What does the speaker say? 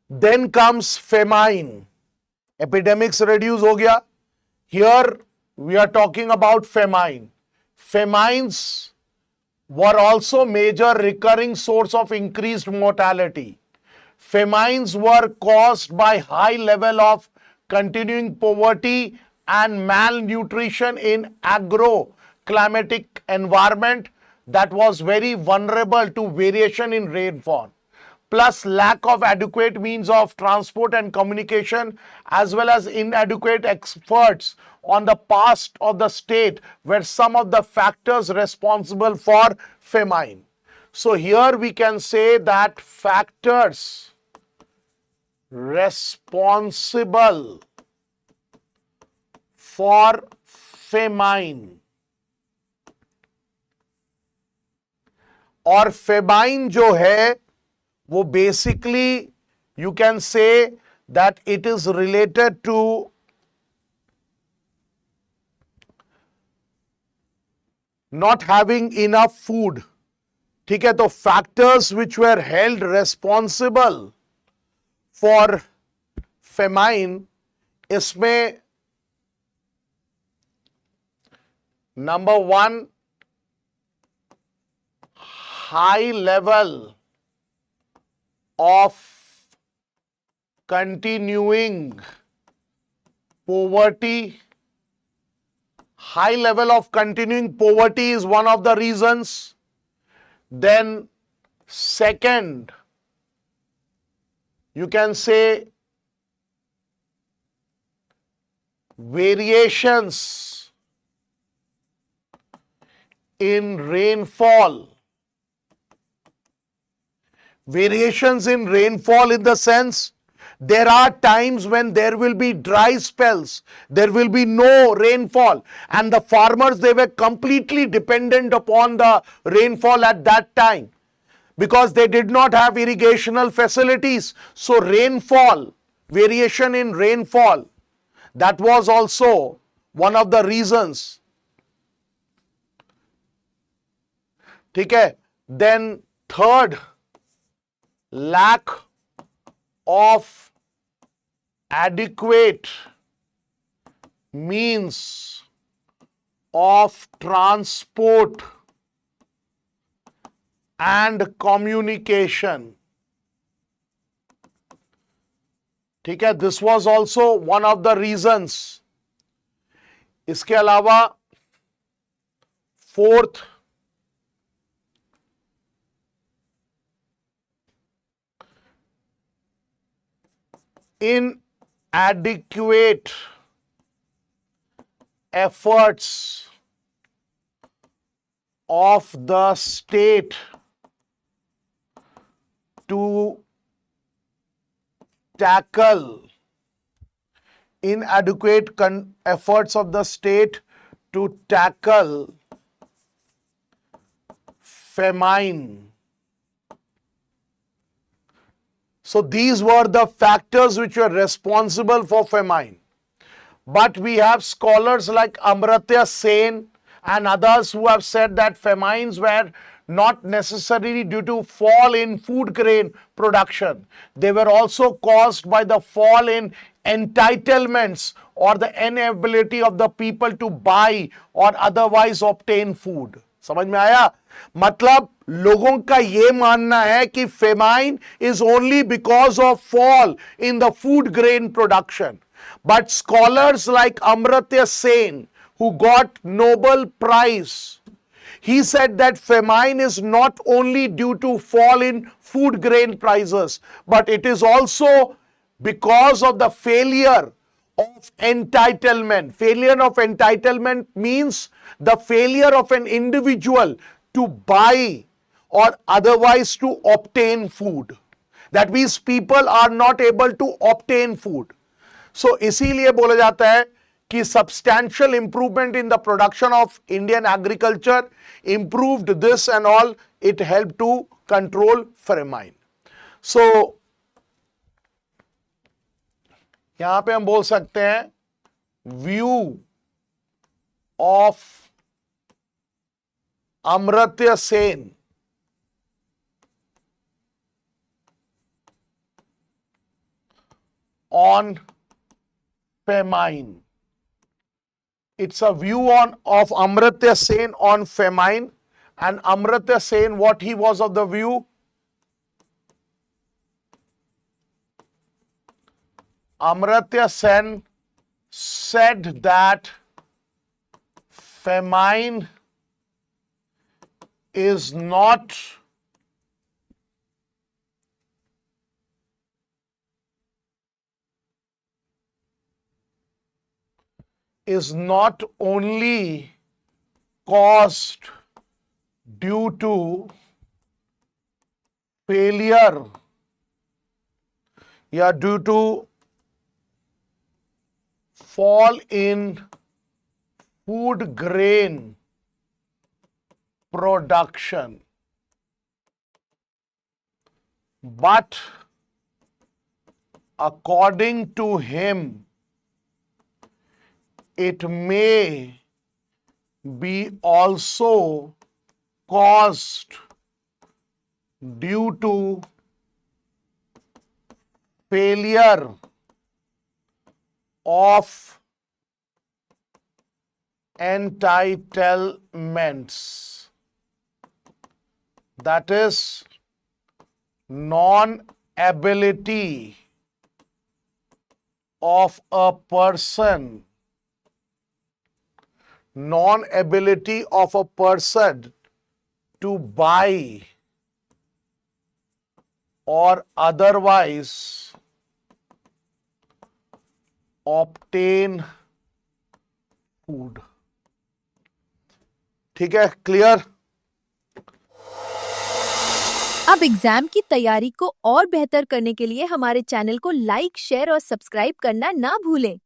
Then comes famine. Epidemics reduce हो गया. Here we are talking about famine. Famines were also major recurring source of increased mortality. Famines were caused by high level of continuing poverty and malnutrition in agro-climatic environment that was very vulnerable to variation in rainfall, plus lack of adequate means of transport and communication, as well as inadequate efforts on the part of the state were some of the factors responsible for famine. So here we can say that factors responsible for famine और famine जो है वो basically you can say that it is related to not having enough food. ठीक है, तो factors which were held responsible for famine इसमें number one, high level of continuing poverty. High level of continuing poverty is one of the reasons. Then second, you can say variations in rainfall. Variations in rainfall in the sense there are times when there will be dry spells, there will be no rainfall, and the farmers, they were completely dependent upon the rainfall at that time because they did not have irrigational facilities. So rainfall, variation in rainfall, that was also one of the reasons. ठीक है, then third, lack of adequate means of transport and communication. ठीक है, this was also one of the reasons. इसके अलावा fourth, inadequate efforts of the state to tackle inadequate efforts of the state to tackle famine. So these were the factors which were responsible for famine. But we have scholars like Amartya Sen and others who have said that famines were not necessarily due to fall in food grain production. They were also caused by the fall in entitlements or the inability of the people to buy or otherwise obtain food. समझ में आया? मतलब लोगों का ये मानना है कि famine is only because of fall in the food grain production. But scholars like Amartya Sen, who got Nobel Prize, he said that famine is not only due to fall in food grain prices, but it is also because of the failure of entitlement. Failure of entitlement means the failure of an individual to buy or otherwise to obtain food. That means people are not able to obtain food. So इसीलिए बोला जाता है कि substantial improvement in the production of Indian agriculture improved this and all, it helped to control famine. So यहां पे हम बोल सकते हैं view of Amartya Sen on famine. It's a view of Amartya Sen on famine. And Amartya Sen, what he was of the view? Amartya Sen said that famine is not only caused due to failure, due to fall in food grain production, but according to him, it may be also caused due to failure of entitlements, that is, non-ability of a person to buy or otherwise obtain food. ठीक है, clear? अब exam की तैयारी को और बेहतर करने के लिए हमारे चैनल को लाइक, शेयर और सब्सक्राइब करना ना भूलें।